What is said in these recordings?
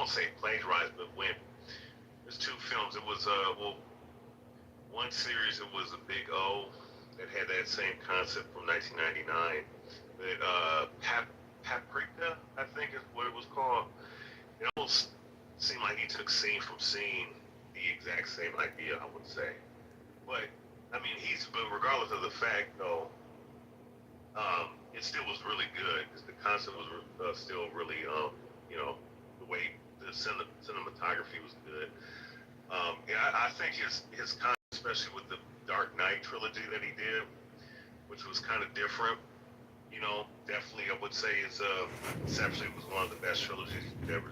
won't say plagiarized, but when there's two films. It was one series. It was a Big O that had that same concept from 1999. That Paprika, I think is what it was called. It almost seemed like he took scene from scene, the exact same idea, I would say. But I mean, but regardless of the fact, though, it still was really good because the concept was still really, the way the cinematography was good. And I think his concept, especially with the Dark Knight trilogy that he did, which was kind of different. Definitely I would say Inception was one of the best trilogies you could ever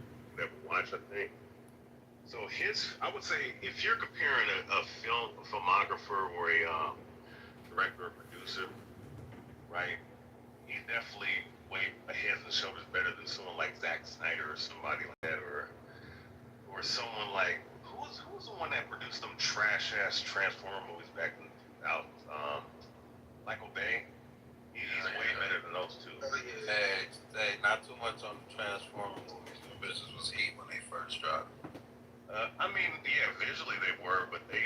watch, I think. So I would say, if you're comparing a filmographer or a director or producer, right, he's definitely way head and shoulders better than someone like Zack Snyder or somebody like that, or someone like, who's the one that produced them trash ass Transformer movies back in the 2000s? Michael Bay. He's way better than those two. Hey, not too much on the Transformer movies. The business was heat when they first dropped. I mean, yeah, visually they were, but the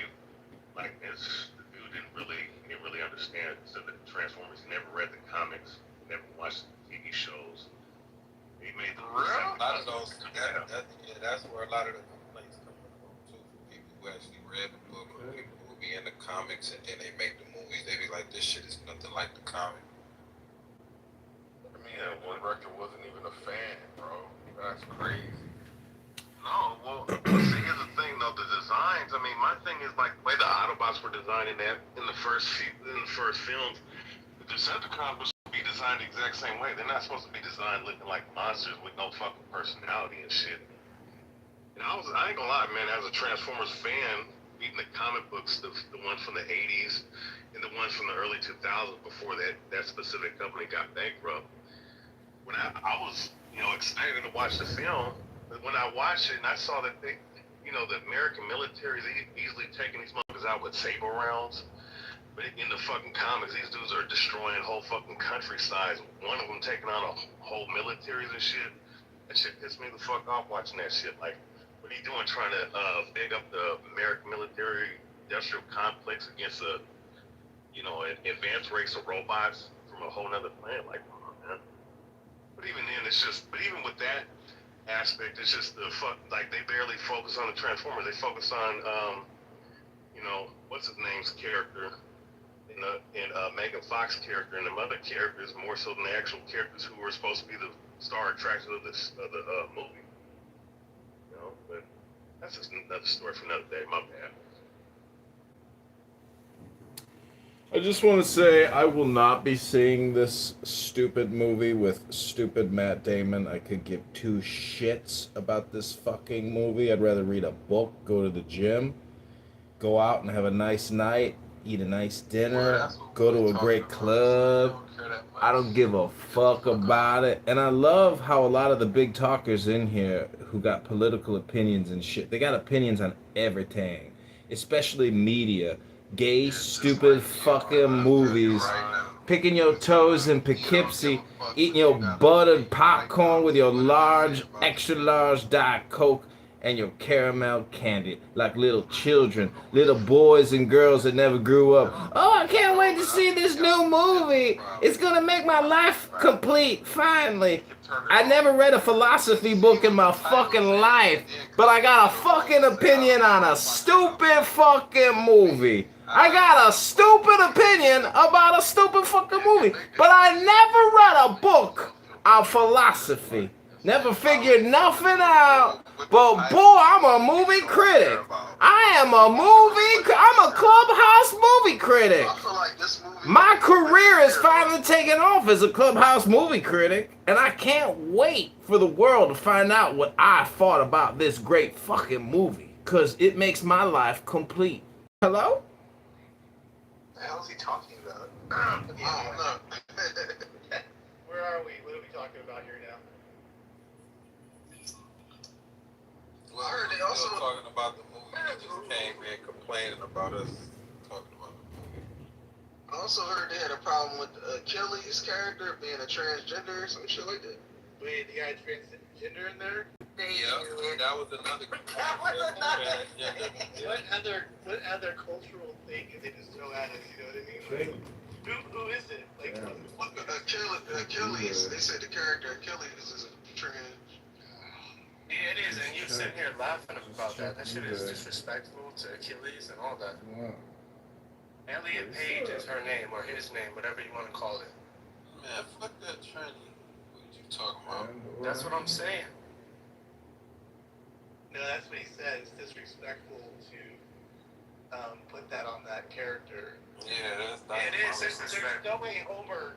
dude didn't really understand the Transformers. He never read the comics, never watched the TV shows. He made the a lot of those. That's where a lot of the complaints come from too. From people who actually read the book, or people who be in the comics, and then they make the movies. They be like, this shit is nothing like the comic. Yeah, one director wasn't even a fan, bro. That's crazy. No, well, see, here's the thing, though. The designs. I mean, my thing is like the way the Autobots were designed in the first films. The Decepticons were supposed to be designed the exact same way. They're not supposed to be designed looking like monsters with no fucking personality and shit. And I ain't gonna lie, man. As a Transformers fan, reading the comic books, the ones from the '80s and the ones from the early 2000s before that specific company got bankrupt. When I was, excited to watch the film, but when I watched it and I saw that the American military is easily taking these motherfuckers out with saber rounds, but in the fucking comics, these dudes are destroying whole fucking countrysides. One of them taking on a whole militaries and shit. That shit pissed me the fuck off watching that shit. Like, what are you doing trying to big up the American military industrial complex against an advanced race of robots from a whole nother planet? Like, come on, man. But even then, but even with that aspect, it's just they barely focus on the Transformers. They focus on, what's his name's character, and Megan Fox's character, and the other characters more so than the actual characters who were supposed to be the star attraction of the movie. But that's just another story for another day. My bad. I just want to say I will not be seeing this stupid movie with stupid Matt Damon. I could give two shits about this fucking movie. I'd rather read a book, go to the gym, go out and have a nice night, eat a nice dinner, go to a great club. I don't give a fuck about it. And I love how a lot of the big talkers in here who got political opinions and shit, they got opinions on everything, especially media. Gay, stupid fucking movies, picking your toes in Poughkeepsie, eating your buttered popcorn with your large, extra large Diet Coke and your caramel candy like little children, little boys and girls that never grew up. Oh, I can't wait to see this new movie. It's gonna make my life complete, finally. I never read a philosophy book in my fucking life, but I got a fucking opinion on a stupid fucking movie. I got a stupid opinion about a stupid fucking movie, but I never read a book on philosophy. Never figured nothing out. But boy, I'm a movie critic. I'm a Clubhouse movie critic. My career is finally taking off as a Clubhouse movie critic, and I can't wait for the world to find out what I thought about this great fucking movie, because it makes my life complete. Hello? The hell is he talking about? I don't know. Where are we? What are we talking about here now? Well, I heard they also talking about the movie. They just came in complaining about us talking about the movie. I also heard they had a problem with Achilles' character being a transgender or some shit like that. Wait, the guy transgender in there? That was another. What other cultural thing did they just throw at us? You know what I mean? Like, who is it? Like, Achilles. They said the character Achilles is a trans. Yeah, it is, and you sitting here laughing about that. That shit is disrespectful to Achilles and all that. Wow. Elliot Page is her name, or his name, whatever you want to call it. Man, fuck that tranny. What you talking about? That's what I'm saying. no, that's what he said. It's disrespectful to put that on that character. Yeah, that's It is There's disrespectful. no way Homer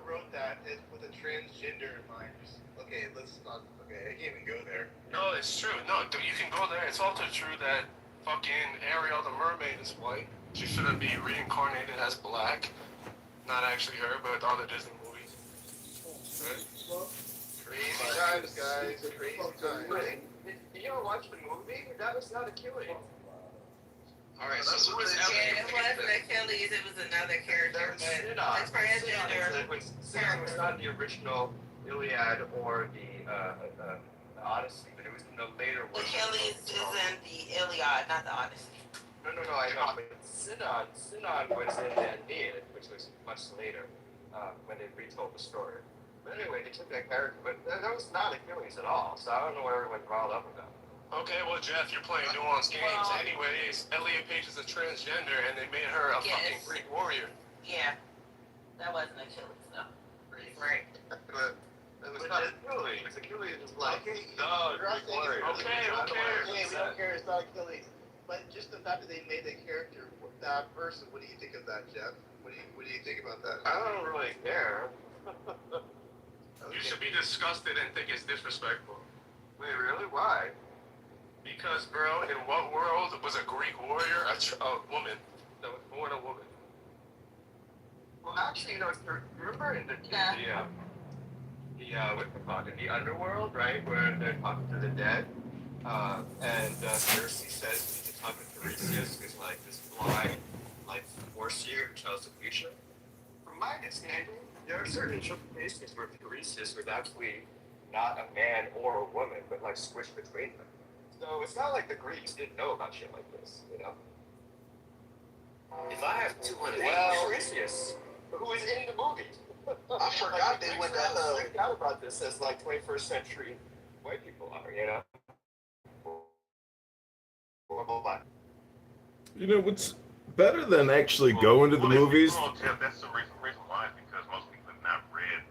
wrote that with a transgender in mind. Okay, let's not. Okay, I can't even go there. No, it's true. No, you can go there. It's also true that fucking Ariel the mermaid is white. She shouldn't be reincarnated as black. Not actually her, but all the Disney movies. Right? Crazy times, guys. Crazy times. Did you ever watch the movie? That was not Achilles. All right, That's so what what's they Elliot? said. It wasn't Achilles, it was another character, but the transgender Sidon was not the original Iliad or the Odyssey, but it was in the later one. Achilles is in the Iliad, not the Odyssey. No, I know, but Sidon was in the Aeneid, which was much later, when they retold the story. But anyway, they took that character, but that was not Achilles at all, so I don't know what everyone's riled up about. Okay, well, Jeff, you're playing nuanced games. Well- Anyways, Elliot Page is a transgender, and they made her a Yes. fucking Greek warrior. Yeah, that wasn't Achilles, though. Right. But It was not Achilles. Achilles is like, Okay, duh, you're all Greek saying warrior. it's- Okay, I don't okay. know. Hey, we don't care. It's not Achilles. But just the fact that they made the character that person. What do you think of that, Jeff? What do you think about that? I don't really care. You should be disgusted and think it's disrespectful. Wait, really? Why? Because, bro, in what world was a Greek warrior a woman that was born a woman? Well, actually, remember in Yeah. in the underworld, right, where they're talking to the dead, and Circe says to talk to Tiresias, who's like this blind, like foreseer who tells the future. From my understanding, there are certain interpretations where Tiresias was actually not a man or a woman, but like squished between them. So it's not like the Greeks didn't know about shit like this, you know? If I have 200... Well, Tiresias, who was in the movie. I forgot they went that low. freaked out about this as like 21st century white people are, you know? You know what's better than actually going to the movies? Jeff, that's the reason why, because most people have not read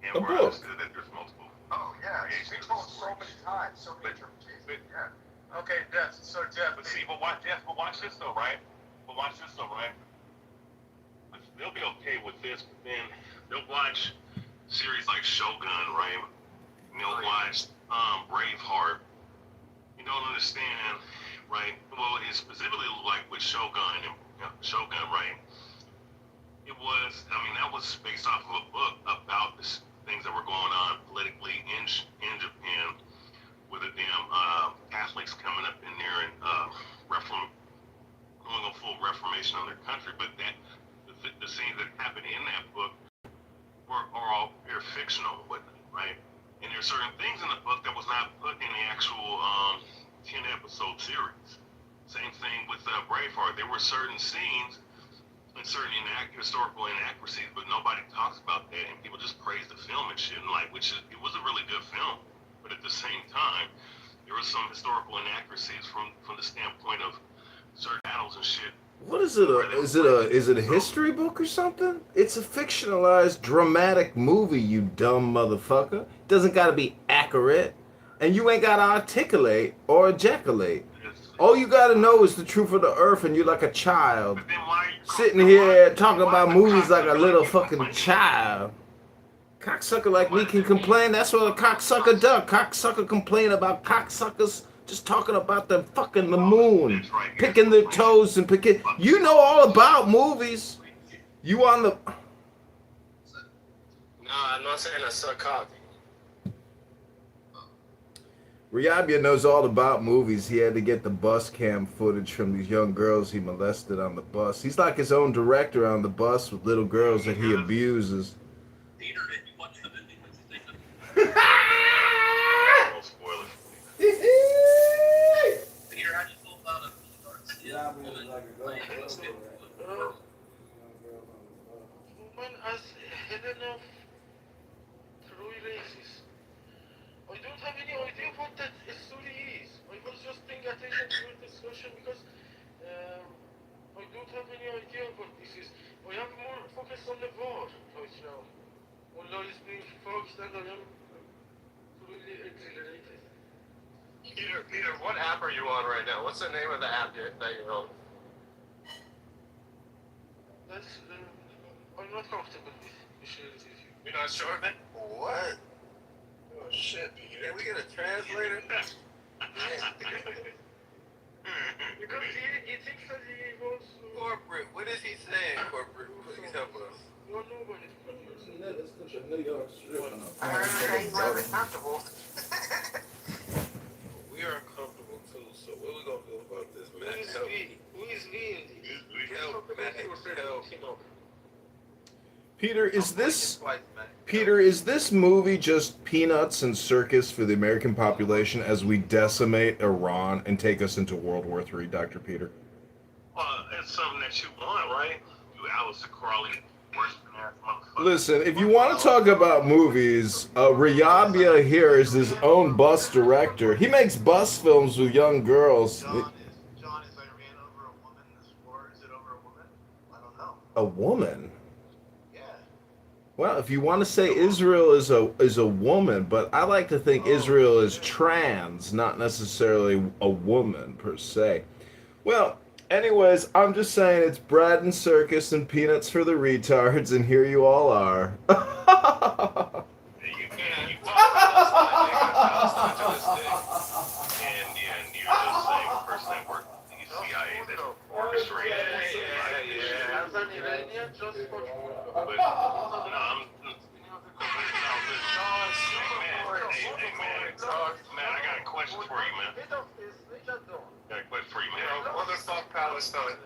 and A were book. understood that there's multiple. Oh, yeah, it's been told so many times, so many interpretations. Yeah. Okay, Jeff, so Jeff, But see, but watch this though, right? They'll be okay with this, but then they'll watch series like Shogun, right? And they'll watch Braveheart. You don't understand, right? Well, it's specifically like with Shogun, right? It was, that was based off of a book about things that were going on politically in Japan, with the damn Catholics coming up in there and doing a full reformation of their country. But the scenes that happened in that book are all pure fictional, right? And there's certain things in the book that was not put in the actual 10-episode series. Same thing with Braveheart. There were certain scenes and certain historical inaccuracies, but nobody talks about that, and people just praise the film and shit. And it was a really good film, but at the same time, there were some historical inaccuracies from the standpoint of certain battles and shit. What is it? Is it a history book or something? It's a fictionalized dramatic movie, you dumb motherfucker. Doesn't gotta be accurate, and you ain't gotta articulate or ejaculate. All you gotta know is the truth of the earth, and you're like a child But then why are you sitting here talking about movies like a little fucking child. Cocksucker like me can complain. That's what a cocksucker does. Cocksucker complain about cocksuckers just talking about the moon, picking their toes and picking. You know all about movies. You on the? No, I'm not saying I suck cock. Riabia knows all about movies. He had to get the bus cam footage from these young girls he molested on the bus. He's like his own director on the bus with little girls that he abuses. Don't spoil it Peter, what app are you on right now? What's the name of the app that you're on? That's, I'm not comfortable with it. You're not sure of it? What? Oh shit, Peter. We get a translator? Because he thinks that he wants to... Corporate, what is he saying, corporate? Please help us. No, nobody's confused. We are uncomfortable too, so what we gonna do about this, man? Who is Help. we? Who is we? Help, Max, help. Peter, is this movie just peanuts and circus for the American population as we decimate Iran and take us into World War III, Dr. Peter? Well, it's something that you want, right? You Alistair Crawley, worse than ass motherfucker. Listen, if you want to talk about movies, Riyadh here is his own bus director. He makes bus films with young girls. John, is Iran over a woman? This war, is it over a woman? I don't know. A woman? Yeah. Well, if you want to say Israel is a woman, but I like to think Israel is trans, not necessarily a woman per se. Well, anyways, I'm just saying it's bread and circus and peanuts for the retards, and here you all are. You and you're the same person that worked at the CIA that orchestrated As an Iranian, just for... But no, I'm. Man, I got a question for you, man. Got a question for you, man. Motherfuck Palestine.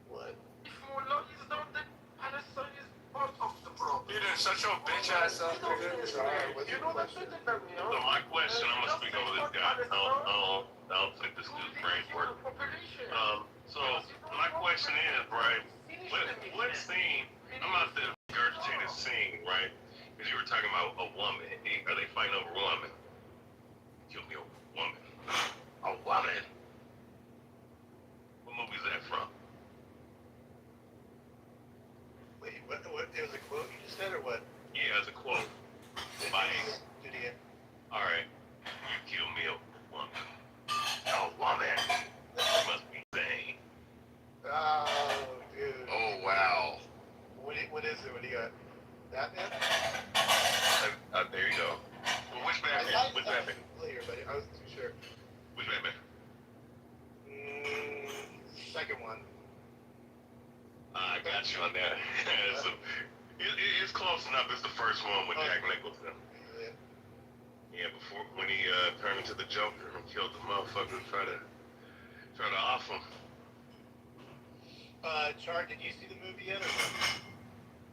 What? If Mullah is not, then Palestine is part of the problem. Peter, shut your bitch ass up, Peter. You know that better than me, So huh? my question, I'm gonna speak over this guy. I don't think this dude's brain work. So my question is, right? What scene? I'm not the regurgitated scene, right? Because you were talking about a woman. Are they fighting over a woman? Kill me a woman. A woman. What movie is that from? Wait, what? It was a quote you just said, or what? Yeah, it's a quote. By, Did he? all right, you kill me a woman. A woman. You must be insane. Oh, dude. Oh wow. What is it? What do you got? Batman? There you go. Well, which I Batman? thought Which it Batman? was familiar, but I wasn't too sure. Which Batman? Second one. I got you on that. So, it's close enough. It's the first one with Jack Nicholson. Yeah. Yeah, before when he turned into the Joker and killed the motherfucker, try to off him. Char, did you see the movie yet, or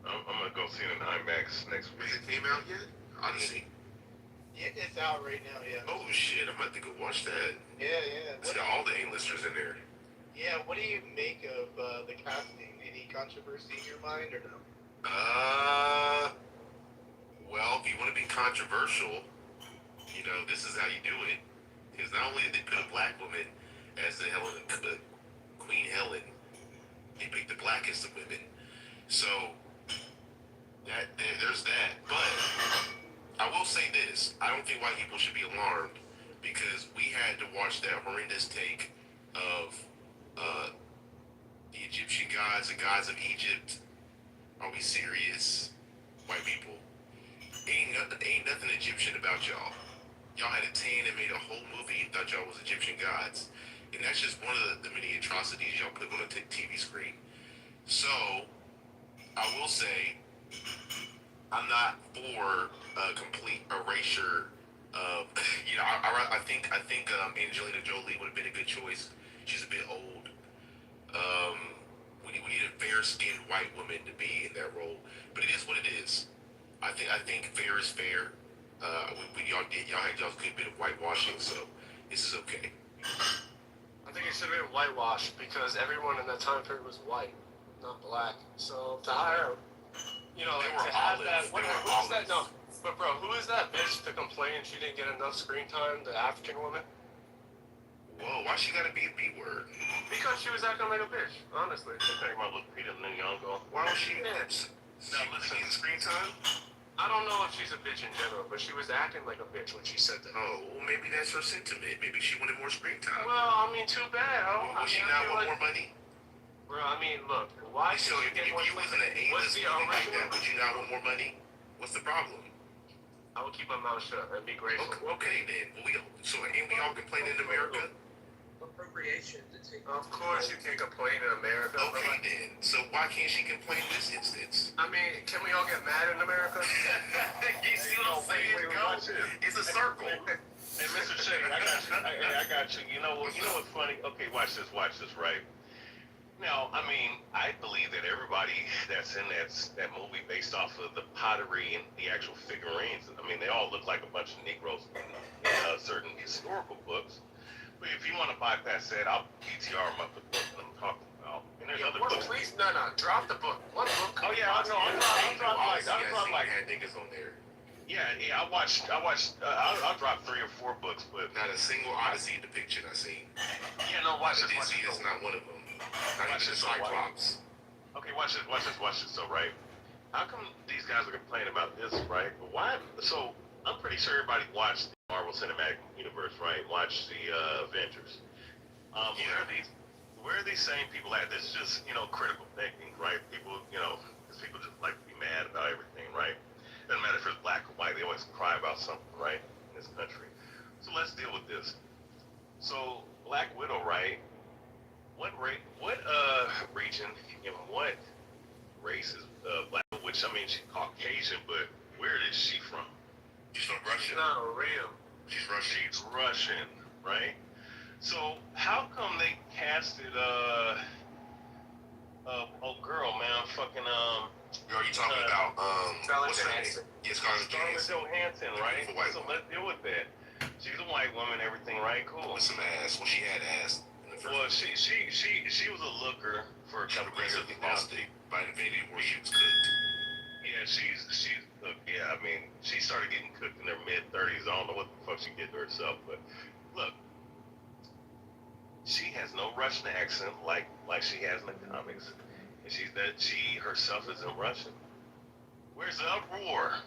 no? I'm gonna go see it in IMAX next Has week. it came out yet? Honestly. Yeah, it's out right now. Yeah. Oh shit, I'm about to go watch that. Yeah. It's got all the A-listers in there. Yeah. What do you make of the casting? Any controversy in your mind, or no? Well, if you want to be controversial, you know, this is how you do it. Because not only did they put a black woman as the Queen Helen, they picked the blackest of women. So there's that. But I will say this: I don't think white people should be alarmed because we had to watch that horrendous take of the Egyptian gods, the gods of Egypt. Are we serious, white people? Ain't nothing Egyptian about y'all. Y'all had a tan and made a whole movie and thought y'all was Egyptian gods. And that's just one of the many atrocities y'all put on a TV screen. So, I will say, I'm not for a complete erasure of, you know, I think Angelina Jolie would have been a good choice. She's a bit old. We need a fair-skinned white woman to be in that role. But it is what it is. I think fair is fair. Y'all had y'all's good bit of whitewashing, so this is okay. I think it should have been whitewashed because everyone in that time period was white, not black. So to hire, you know, They like were to have olive. that. Who is that? No, but bro, who is that bitch to complain she didn't get enough screen time? The African woman? Whoa, why she gotta be a B-word? Because she was acting like a bitch. Honestly. They talking about Lupita Nyong'o. Why was she next? No, listen. Screen time? I don't know if she's a bitch in general, but she was acting like a bitch when she said that. Oh, well, maybe that's her sentiment. Maybe she wanted more screen time. Well, I mean, too bad. Would she not want more money? Bro, I mean, look, why So if you was in an A-list movie like that, would you not want more money? What's the problem? I would keep my mouth shut and be grateful. Okay then. So ain't we all complaining in America? Appropriation to take. Of course you can complain in America. Okay then. So why can't she complain in this instance? I mean, can we all get mad in America? You see what I'm saying? Watch it. It's a circle. Hey, Mr. Shea, I got you. You know what's funny? Okay, watch this, right? Now, I mean, I believe that everybody that's in that movie based off of the pottery and the actual figurines, I mean, they all look like a bunch of Negroes in certain historical books. But if you want to bypass that, I'll PTR them up the book that I'm talking about. And there's other books. Please, no, drop the book. What book? Oh yeah, no, I'll drop like had niggas on there. Yeah, I'll drop 3 or 4 books, but Not a single Odyssey depiction I seen. yeah, no, watch The this. DC is not one of them. Not even the Cyclops. Okay, watch this. So, right, how come these guys are complaining about this, right? But why? So, I'm pretty sure everybody watched the Marvel Cinematic Universe, right? Watch the Avengers. Where are these same people at? This is just, critical thinking, right? People, because people just like to be mad about everything, right? Doesn't matter if it's black or white, they always cry about something, right? In this country. So let's deal with this. So, Black Widow, right? What region, what race is Black Widow? Which, I mean, she's Caucasian, but where is she from? She's from Russia. No, real. She's Russian. She's Russian, right? So how come they casted girl, man, fucking Girl, you talking about Scarlett what's her name? Johansson. Yeah, Scarlett Johansson. Johansson, right? Beautiful white So woman. let's deal with that. She's a white woman, everything, right? Cool. With some ass. Well, she had ass in the first. Well, she was a looker for a She couple of years. aggressively lost it by Infinity War. She was cooked. Yeah, she's cooked. Yeah, I mean, she started getting cooked in her mid-30s. I don't know what the fuck she did to herself, but look, she has no Russian accent like she has in the comics, and she herself isn't Russian. Where's the uproar?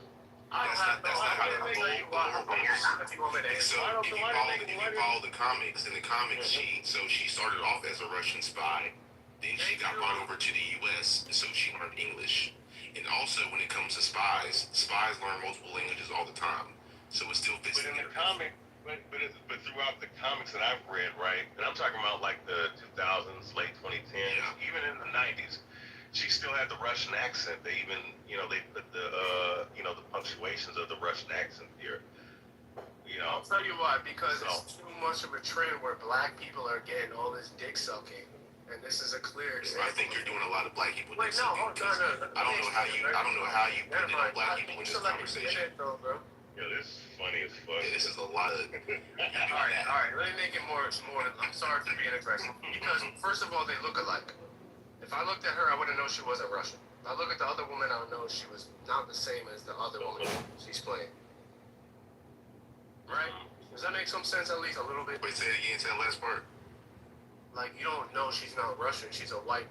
That's not how the whole goes. So if you follow the comics, in the comics she started off as a Russian spy, then she got brought over to the U.S. so she learned English. And also when it comes to spies learn multiple languages all the time, so it still fits. But in the comic, but throughout the comics that I've read, right, and I'm talking about like the 2000s, late 2010s, even in the 90s, she still had the Russian accent. They even, they put the punctuations of the Russian accent here. I'll tell you why, because it's too much of a trend where black people are getting all this dick sucking. And this is a clear example. I think you're doing a lot of black people. Wait, no. I don't know how you put it on black people in this conversation. Yeah, this is funny as fuck. Yeah, this is a lot of. All right. Let me make it more. I'm sorry for being aggressive. Because first of all, they look alike. If I looked at her, I wouldn't know she wasn't Russian. If I look at the other woman, I would know she was not the same as the other woman she's playing. Right? Does that make some sense at least a little bit? Wait, say it again. Say the last part. Like, you don't know she's not Russian. She's a white,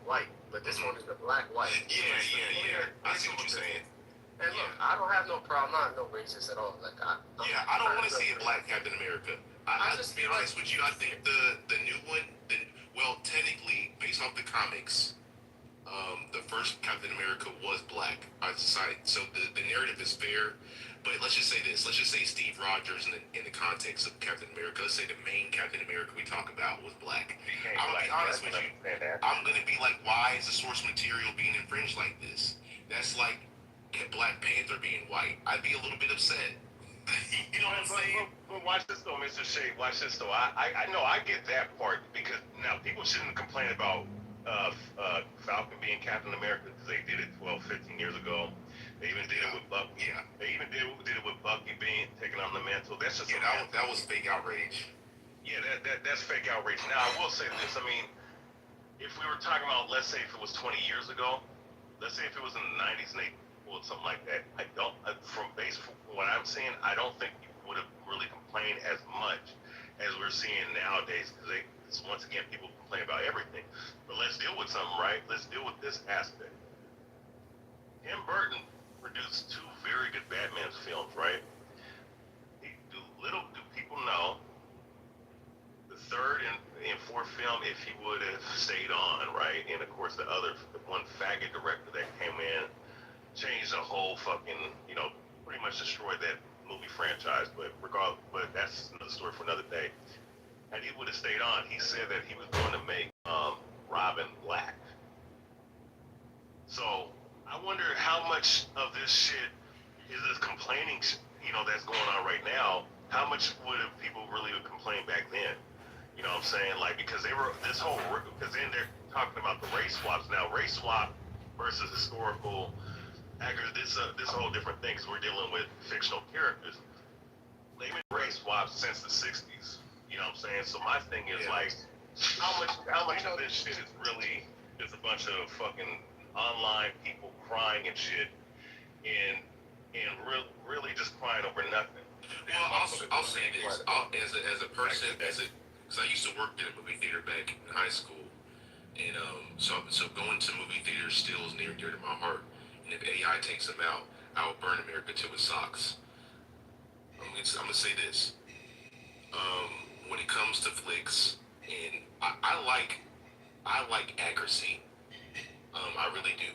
but this one is the black. Yeah. I see what you're saying. And look, I don't have no problem. I'm not no racist at all. Like, I don't want to see a black Captain America. I just be honest with you. I think the new one, technically based off the comics, the first Captain America was black. I decided, so the narrative is fair. But let's just say this. Let's just say Steve Rogers in the context of Captain America. Let's say the main Captain America we talk about was black. I'm going to be honest with you. I'm going to be like, why is the source material being infringed like this? That's like Black Panther being white. I'd be a little bit upset. You know what I'm saying? But watch this though, Mr. Shea. Watch this though. I know I get that part, because now people shouldn't complain about Falcon being Captain America, because they did it 12, 15 years ago. They even did it with Bucky. Yeah. They even did it with Bucky being taken on the mantle. That's just that was fake outrage. Yeah, that's fake outrage. Now I will say this. I mean, if we were talking about, let's say if it was 20 years ago, let's say if it was in the 90s and they pulled something like that, from what I'm seeing, I don't think people would have really complained as much as we're seeing nowadays, because once again, people complain about everything. But let's deal with something, right? Let's deal with this aspect. Tim Burton produced two very good Batman films, right? Little do people know, the third and fourth film, if he would have stayed on, right? And of course, the one faggot director that came in changed the whole fucking, pretty much destroyed that movie franchise. But regardless, but that's another story for another day. And he would have stayed on, he said that he was going to make Robin black. So I wonder how much of this shit is this complaining, that's going on right now. How much would have people really complained back then? You know what I'm saying? Like, because because then they're talking about the race swaps now. Race swap versus historical actors. This a whole different thing because we're dealing with fictional characters. They've been race swaps since the '60s. You know what I'm saying? So my thing is like, how much of this shit is really just a bunch of fucking online people crying and shit, and really just crying over nothing. Well, I'll say this. As a person, because I used to work in a movie theater back in high school, and so going to movie theaters still is near and dear to my heart. And if AI takes them out, I will burn America to its socks. I'm gonna say this. When it comes to flicks, and I like accuracy. I really do.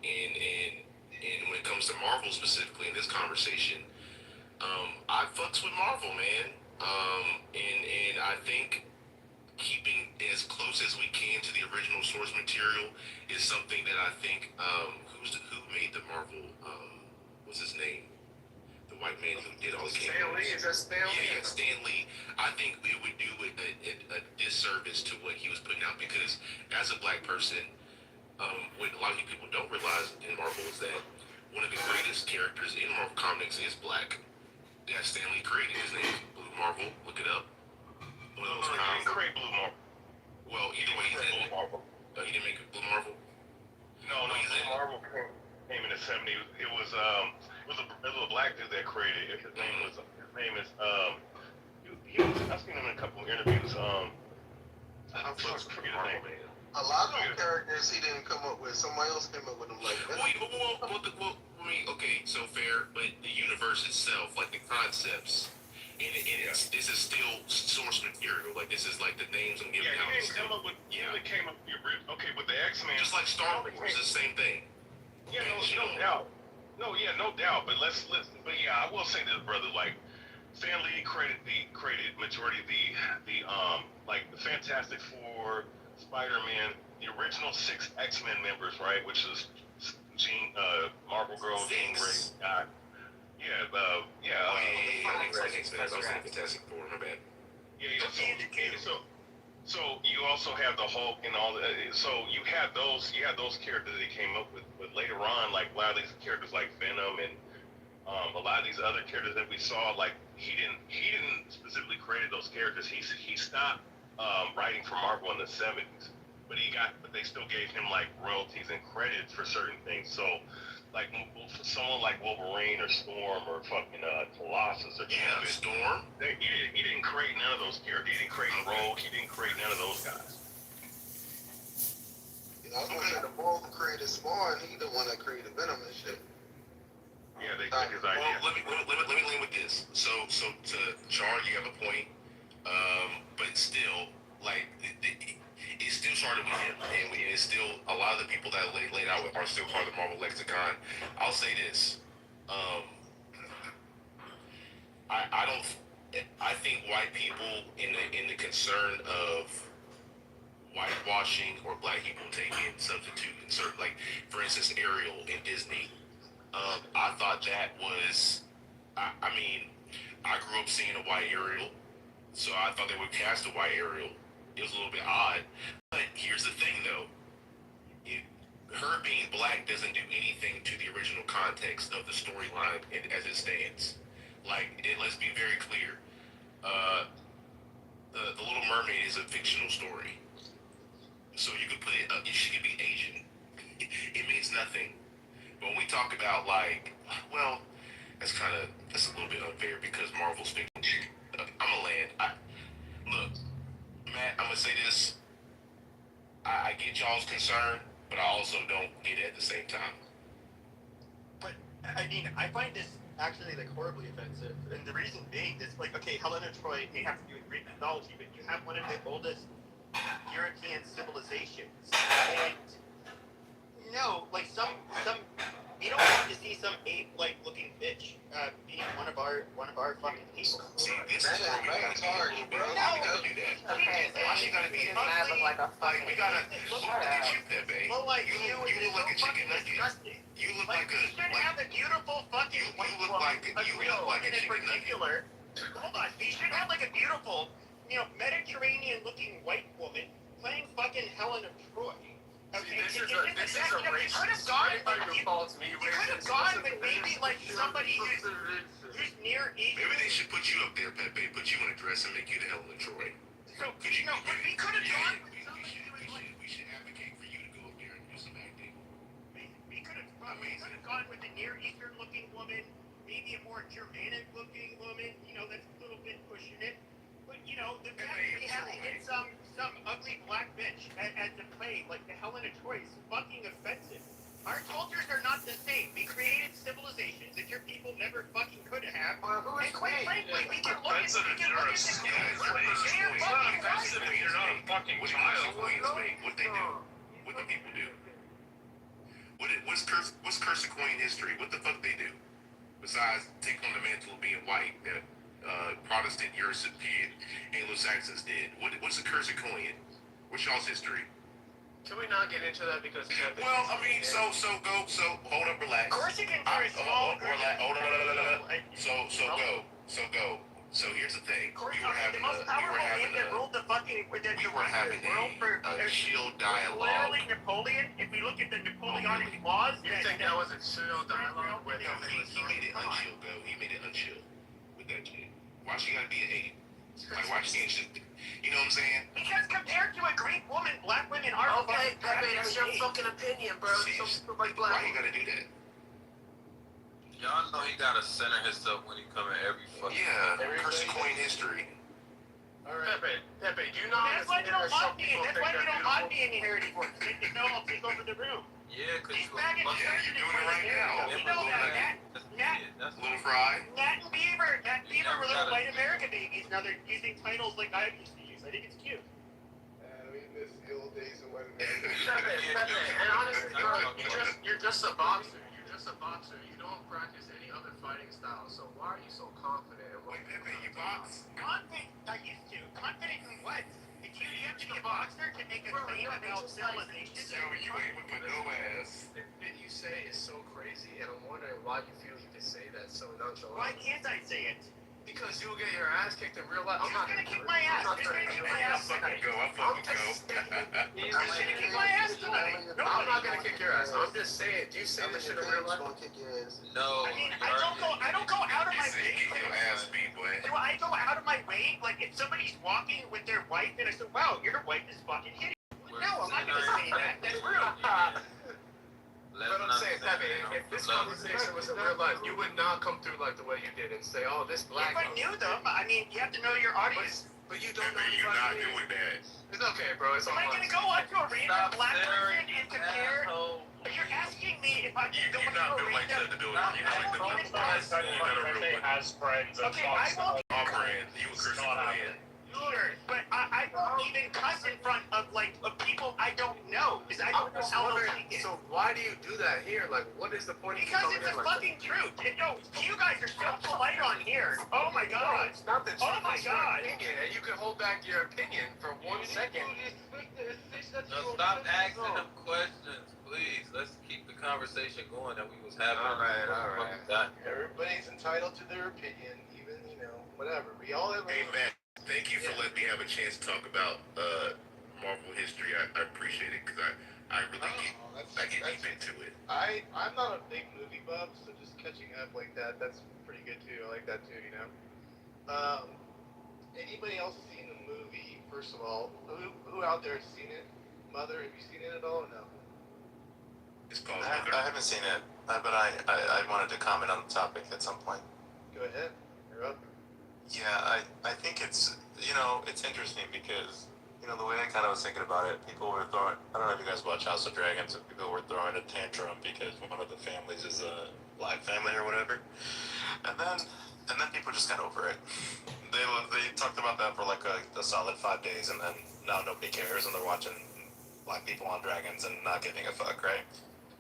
And when it comes to Marvel specifically in this conversation, I fucks with Marvel, man. And I think keeping as close as we can to the original source material is something that I think who made the Marvel what's his name? The white man who did all the cameos. Stan Lee, is that Stan Lee? Yeah, Stan Lee. I think it would do a disservice to what he was putting out because as a black person, what a lot of people don't realize in Marvel is that one of the greatest characters in Marvel Comics is black. That Stan Lee created. His name is Blue Marvel. Look it up. One of those He didn't create Blue Marvel. Well, either way, he's in it. He didn't make it Blue Marvel. No, Blue Marvel came in the '70s. It was a black dude that created it. His name is I've seen him in a couple of interviews. I forget his name. A lot of them characters he didn't come up with. Somebody else came up with them like that. Okay, so fair, but the universe itself, like the concepts, this is still source material. Like this is like the names I'm giving out. He didn't come up with. Yeah, they came up with the original. Okay, with the X-Men. Just like Star Wars, it's the same thing. Yeah, no doubt. No doubt. But let's listen. But yeah, I will say this, brother. Like Stan Lee created majority of the like the Fantastic Four, Spider-Man, the original 6 X-Men members, right? Which is Marvel Girl, Jean Grey. I was Fantastic Four. My bad. So you also have the Hulk and all the. So you had those characters that he came up with, but later on, like a lot of these characters like Venom and a lot of these other characters that we saw, like he didn't specifically create those characters. He stopped writing for Marvel in the '70s, but they still gave him like royalties and credits for certain things. So like for someone like Wolverine or Storm or fucking Colossus or Storm, he didn't create none of those characters. He didn't create Rogue. He didn't create none of those guys. I was gonna say the boy who created Spawn, he the one that created Venom and shit. Yeah, they took his idea. Well, let me lean with this. So to Char, you have a point, but still, like it still started with him, and it's still a lot of the people that laid out are still part of the Marvel lexicon. I'll say this: I think white people in the concern of whitewashing or black people taking substitute insert, like for instance Ariel in Disney. I thought that was, I mean, I grew up seeing a white Ariel, so I thought they would cast a white Ariel. It was a little bit odd, but here's the thing though. Her being black doesn't do anything to the original context of the storyline as it stands. Like, let's be very clear. The Little Mermaid is a fictional story. So you could put it up, she could be Asian. It means nothing. But when we talk about like, well, that's a little bit unfair because Marvel's fiction. I'm a land. Look, Matt, I'm gonna say this. I get y'all's concern, but I also don't get it at the same time. I mean, I find this actually like horribly offensive, and the reason being is like, okay, Helena Troy may have to do with Greek mythology, but you have one of the oldest European civilizations, and no, like some we don't want to see some ape-like looking bitch being one of our fucking people. See, this is where we gotta do that. We gotta do that. Okay, so Why she gotta be this man look like a like, we fucking. gotta look at you, Pepe. Well, like You look like a chicken nugget. disgusting. You look Like, like we should have a beautiful fucking you white look woman, like a in chicken nugget. particular. Hold on, we should have like a beautiful, Mediterranean-looking white woman playing fucking Helen of Troy. Okay, See, this is a racist. You could have gone Anybody who calls me you could have racist. gone with maybe like somebody who's near Eastern. Maybe they should put you up there, Pepe. Put you in a dress and make you the Helen of Troy. So, Could you? but we could have gone with We somebody who was like. we should advocate for you to go up there and do some acting. We could have gone with a Near Eastern looking woman, maybe a more Germanic looking woman. That's a little bit pushing it. But the fact that we have to get some ugly black bitch as the play like the Helen of Troy is fucking offensive. Our cultures are not the same. We created civilizations that your people never fucking could have. And quite frankly, we can look at the It's not offensive if you're not a fucking child. What they do? What the people do? What's curse of coin history? What the fuck they do? Besides take on the mantle of being white that Protestant European Anglo-Saxons did. What's the curse of coin? What's y'all's history? Can we not get into that because Well, I mean, so hold up, relax. Corsicans are a small group. So go. So here's the thing. We were The most powerful man that ruled the fucking we were having world for a chill dialogue. literally Napoleon. If we look at the Napoleonic laws, You think that was a chill dialogue with No, he made it unchill, though. He made it unchill with that shit. Why she gotta be an ape? Like, why she can't just, you know what I'm saying? Because compared to a Greek woman, black women are Okay, Pepe, that's your fucking opinion, bro. See, Some people like why black. you gotta do that? Y'all know he gotta center himself when he come in every fucking. Yeah, curse of coin history. Pepe, do you not That's why understand we don't that some want me. people That's think why we they're don't want beautiful? me in here anymore. No, I'll take over the room. Yeah, cause These you faggots fucking- Yeah, you're doing it right now. We know that. That's Little Fry. Nat and Beaver were little white America babies. Now they're using titles like I used to use. I think it's cute. We miss the old days of what Pepe, and honestly, bro, you're just a boxer. You're just a boxer. You don't practice any other fighting style. So why are you so confident? Wait, Pepe, you box? Confident. I used to. Confident in what? If you have to be a boxer to make a claim about civilization. Yo, you ain't with no ass. The shit you say is so crazy, and I'm wondering why you feel you can say that so nonchalant. Why can't I say it? Because you'll get your ass kicked in real life. I'm not gonna kick my ass. I fucking go. I'm gonna kick my ass tonight. I'm not gonna kick your ass. I'm just saying. Do you say this shit in real life? No. I mean, I don't go out of my way. Kick your ass, B-boy. Do I go out of my way? Like, if somebody's walking with their wife and I say, wow, your wife is fucking hideous. No, I'm not gonna say that. That's rude. But I'm saying, Pepe, if this conversation was in real life, you would not come through like the way you did and say, oh, this black. If I knew them, I mean, you have to know your audience. But you don't know Pepe, you're not anybody. doing that. It's okay, bro. It's Am all I fine. gonna go up to a random Stop black staring, person and compare? asshole. You're asking me if I can go You're up not to a built like that random. to build. You're not like the Pepe has friends and Okay, I talks won't. about all friends. You a curse of coin. Sure, but I won't even cuss in front of people I don't know because I I'm don't know just how they'll wondering, take it. so why do you do that here? Like, what is the point of you Because coming it's in the like fucking truth. You guys are so polite on here. Oh my No, god. it's not the truth. Oh my it's your God. opinion, and you can hold back your opinion for 1 second. No, stop asking them questions, please. Let's keep the conversation going that we was having. All right. Everybody's entitled to their opinion, even, whatever. We all have Hey, Matt, thank you for letting me have a chance to talk about Marvel history. I appreciate it because I really get deep into it. I'm not a big movie buff, so just catching up like that's pretty good too. I like that too, Anybody else seen the movie, first of all? Who out there has seen it? Mother, have you seen it at all or no? It's called I haven't seen it, but I wanted to comment on the topic at some point. Go ahead. You're up. Yeah, I think it's interesting because the way I kind of was thinking about it, people were throwing. I don't know if you guys watch House of Dragons, and people were throwing a tantrum because one of the families is a black family or whatever. And then people just got over it. They talked about that for like a solid 5 days, and then now nobody cares, and they're watching black people on dragons and not giving a fuck, right?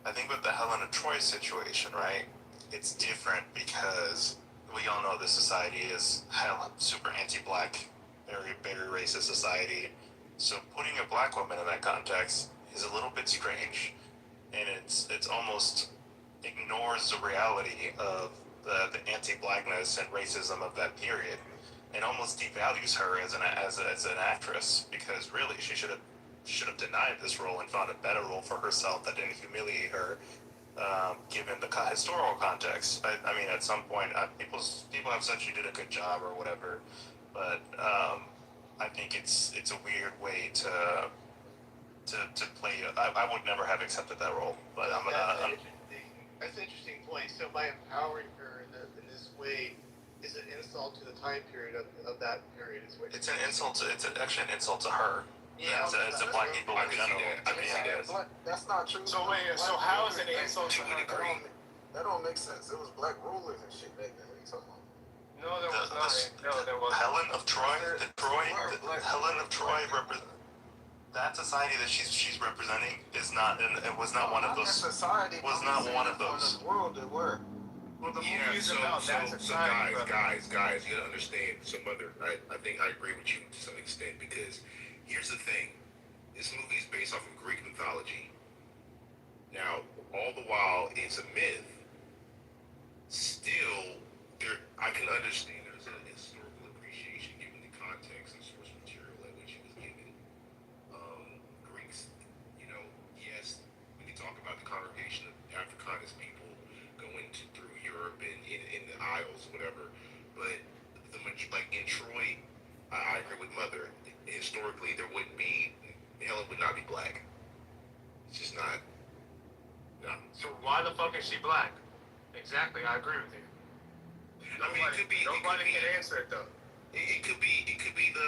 I think with the Helen of Troy situation, right, it's different because we all know this society is super anti-black, very, very racist society. So putting a black woman in that context is a little bit strange, and it's almost ignores the reality of the anti-blackness and racism of that period, and almost devalues her as an actress, because really she should have denied this role and found a better role for herself that didn't humiliate her, given the historical context. I mean, at some point, people have said she did a good job or whatever, but I think it's a weird way to play. I would never have accepted that role, but That's an interesting point. So by empowering her in this way is an insult to the time period of that period. It's an insult. It's actually an insult to her. Yeah, as a black people in general. I can see that. But that's not true. So wait, so how is it an insult to her? That don't make sense. It was black rulers and shit back then. What are you talking about? No, there was not. No, there was. Helen of Troy. Helen of Troy that society that she's representing is not, and it was not one of those. Society was not one of those. In the world that were. Well, the Yeah, movie is so about that society. guys, you gotta understand. So, Mother, I think I agree with you to some extent, because here's the thing: this movie is based off of Greek mythology. Now, all the while it's a myth, still I can understand there's a historical appreciation given the context and source material at which it was given. Greeks, yes, we can talk about the congregation of Africanist people going through Europe and in the Isles, whatever. But like in Troy, I agree with Mother. Historically, Helen would not be black. It's just not. No. So why the fuck is she black? Exactly, I agree with you. I mean, it could be. Nobody can answer it though. It could be the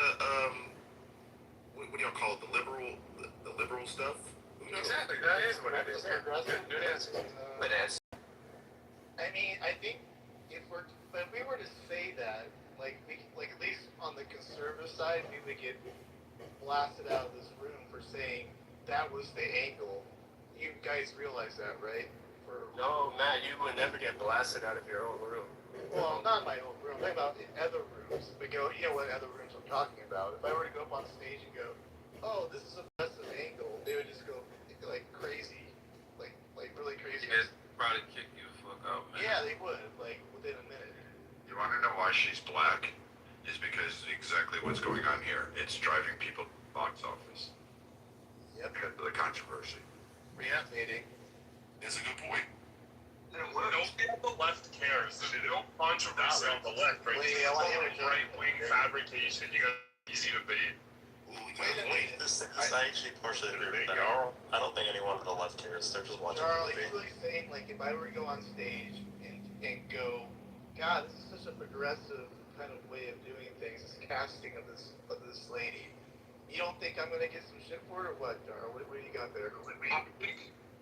what do y'all call it? The liberal stuff. Exactly, that is what it is. Good answer. But as I mean, I think if we were to say that, like at least on the conservative side, we would get blasted out of this room for saying that was the angle. You guys realize that, right? No, Matt, you would never get blasted out of your own room. Well, not my own room. I'm talking about in other rooms. But you know what other rooms I'm talking about. If I were to go up on stage and go, "Oh, this is a massive angle," they would just go like crazy, like really crazy. They'd probably kick you the fuck out, man. Yeah, they would, like within a minute. You want to know why she's black? Is because exactly what's going on here. It's driving people to the box office. Yep. Because of the controversy. Reactivating. That's a good point. Nobody on the left cares. There's no controversy on the left, right? Wait, This is I want all to interject. right-wing fabrication. You got easy to beat. This I actually partially agree with that. I don't think anyone on the left cares. They're just watching Charles, the movie. you're really saying, like, if I were to go on stage and go, God, this is such a progressive kind of way of doing things, this casting of this lady, you don't think I'm gonna get some shit for it, or what, Dar? What do you got there?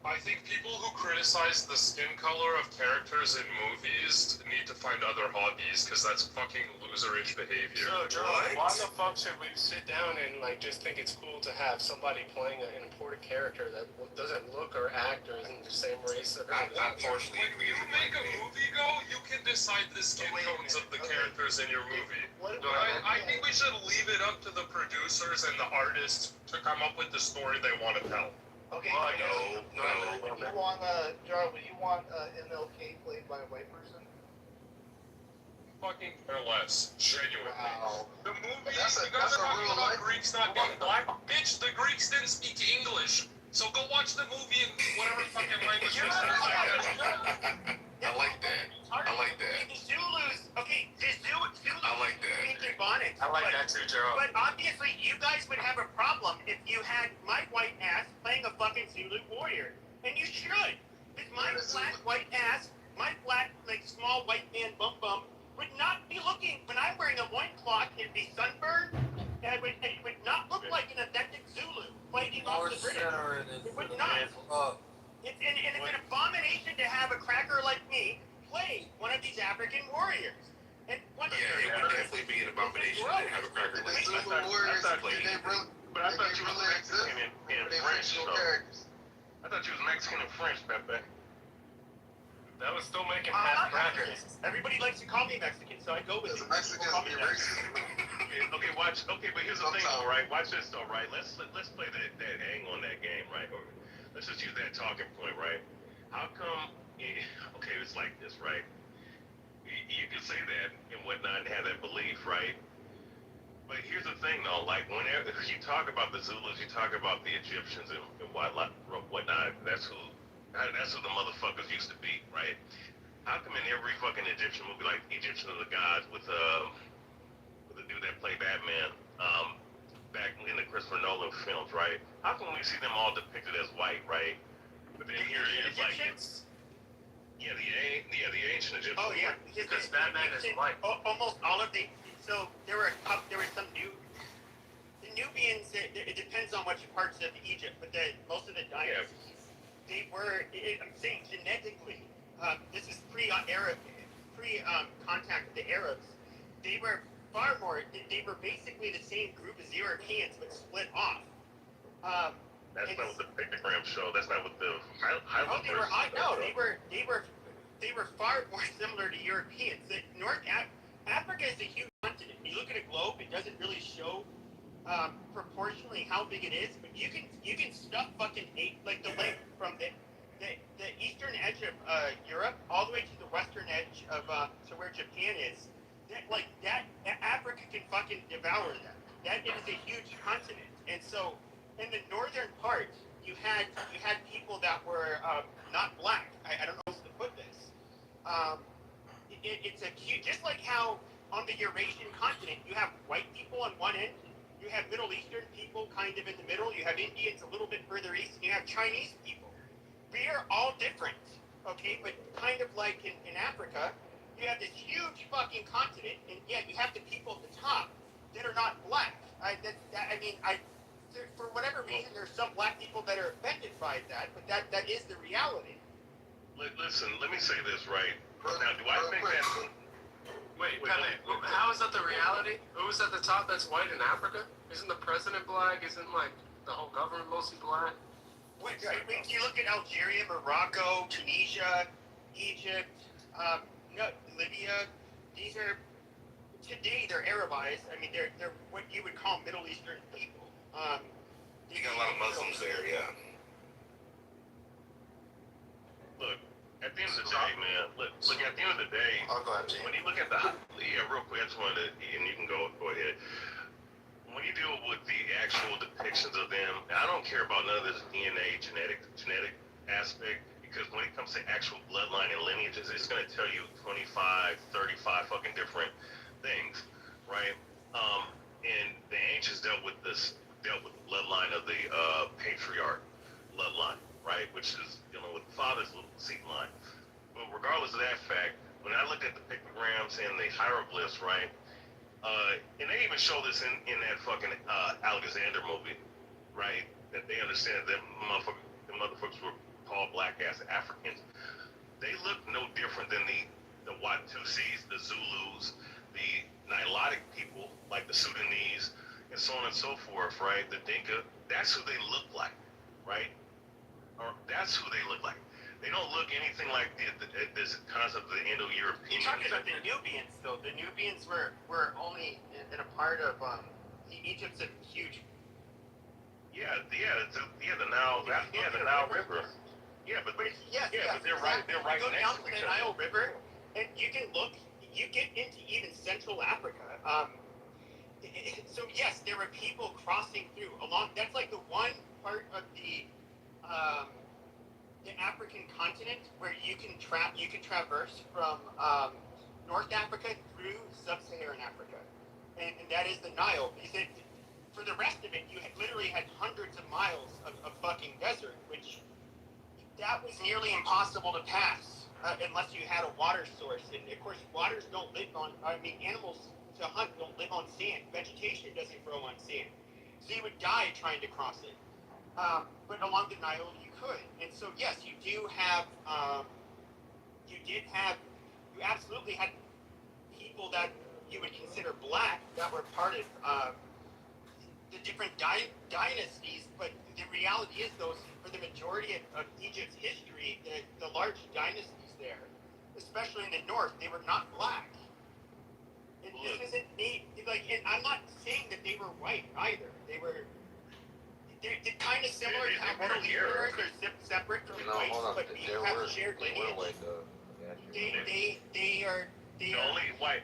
I think people who criticize the skin color of characters in movies need to find other hobbies, because that's fucking loserish behavior. So, why the fuck should we sit down and just think it's cool to have somebody playing an important character that doesn't look or act or isn't the same race? I partially agree with you make a movie, you can decide the skin tones of the characters in your movie. I think we should leave it up to the producers and the artists to come up with the story they want to tell. Okay, No. would you want, Jar, would you want MLK played by a white person? Fucking or less, genuinely. Wow. The movie, That's you guys are talking real about life- Greeks not being black. Bitch, the Greeks didn't speak English. So go watch the movie in whatever fucking language you I like that. I like that. The Zulus, okay, the Zulus I like that. speak Ebonics. I like that too, Gerald. But obviously, you guys would have a problem if you had my white ass playing a fucking Zulu warrior. And you should. Because my flat white ass, my flat, small white man bum would not be looking, when I'm wearing a loincloth, it'd be sunburned, and it would not look like an authentic Zulu fighting off the British. It would not. It's an abomination to have a cracker like me play one of these African warriors. And Yeah, it would definitely be an abomination to have a cracker like Zulu that. warriors, I thought they really, But I thought you was really exist. Mexican and They French, fictional so. characters. I thought you was Mexican and French, Pepe. That was still making I'm half not crackers. Mexican. Everybody likes to call me Mexican, so I go with Does it. a Mexican People call be me Mexican. racist? Okay, watch. Okay, but here's the thing, Sometimes. though, right? Watch this, though, right? Let's play that hang on that game, right? Or let's just use that talking point, right? How come? Okay, it's like this, right? You can say that and whatnot and have that belief, right? But here's the thing, though. Like whenever you talk about the Zulus, you talk about the Egyptians and whatnot. That's who the motherfuckers used to be, right? How come in every fucking Egyptian movie, like Egyptians are the gods with the dude that played Batman, back in the Christopher Nolan films, right? How come we see them all depicted as white, right? But then here it is like it's the ancient Egyptians. Oh yeah, Because Batman is white. Almost all of the. So there were some the Nubians. It depends on which parts of Egypt, but most of the dynasties, they were. I'm saying genetically, this is pre-Arab, contact with the Arabs. They were far more. They were basically the same group as Europeans, but split off. That's not what the pictogram show. That's not what the they were far more similar to Europeans. Africa is a huge continent. When you look at a globe, it doesn't really show proportionally how big it is, but you can stuff fucking like the length from the eastern edge of Europe all the way to the western edge of to where Japan is. That Africa can fucking devour that. That is a huge continent, and so in the northern part, you had people that were not black. I don't know how to put this. It's a huge, just like how on the Eurasian continent you have white people on one end, you have Middle Eastern people kind of in the middle, you have Indians a little bit further east, and you have Chinese people. We are all different, okay? But kind of like in Africa, you have this huge fucking continent, and yeah, you have the people at the top that are not black. For whatever reason, there's some black people that are offended by that, but that is the reality. Listen, let me say this, right? Now, do I think that... Wait, how is that the reality? Who's at the top that's white in Africa? Isn't the president black? Isn't, like, the whole government mostly black? You look at Algeria, Morocco, Tunisia, Egypt, Libya. These are, today, they're Arabized. I mean, they're what you would call Middle Eastern people. You got a lot of Muslims there, yeah. Look, at the end of the day, man. Look. At the end of the day, I'll go ahead, Gene. when you look at real quick, I just wanted to, and you can go ahead. When you deal with the actual depictions of them, and I don't care about none of this DNA genetic aspect, because when it comes to actual bloodline and lineages, it's going to tell you 25, 35 fucking different things, right? And the ancients dealt with the bloodline of the patriarch bloodline, right? Which is dealing with the father's seed line. But regardless of that fact, when I looked at the pictograms and the hieroglyphs, right? And they even show this in that fucking Alexander movie, right? That they understand that the motherfuckers were called black ass Africans. They look no different than the Watusis, the Zulus, the Nilotic people, like the Sudanese, and so on and so forth, right? The Dinka, that's who they look like, right? Or that's who they look like. They don't look anything like this concept of the Indo-European. You're talking about the Nubians, though. The Nubians were only in a part of Egypt's a huge. The Nile River. Yeah, but they're right. They're right go next down to to each the other. Nile River, and you can look. You get into even Central Africa. So yes, there were people crossing through along. That's like the one part of the African continent where you can traverse from North Africa through Sub-Saharan Africa, and that is the Nile. For the rest of it, you literally had hundreds of miles of fucking desert, which that was nearly impossible to pass unless you had a water source. And of course, waters don't live on. Animals to hunt don't live on sand. Vegetation doesn't grow on sand, so you would die trying to cross it. but along the Nile you could. And so yes, you absolutely had people that you would consider black that were part of the different dynasties, but the reality is those, for the majority of Egypt's history, the large dynasties there, especially in the north, they were not black. And this isn't and I'm not saying that they were white either. They're kind of similar to how Middle Easterners are separate from whites, but we have shared lineage. They are. The only white,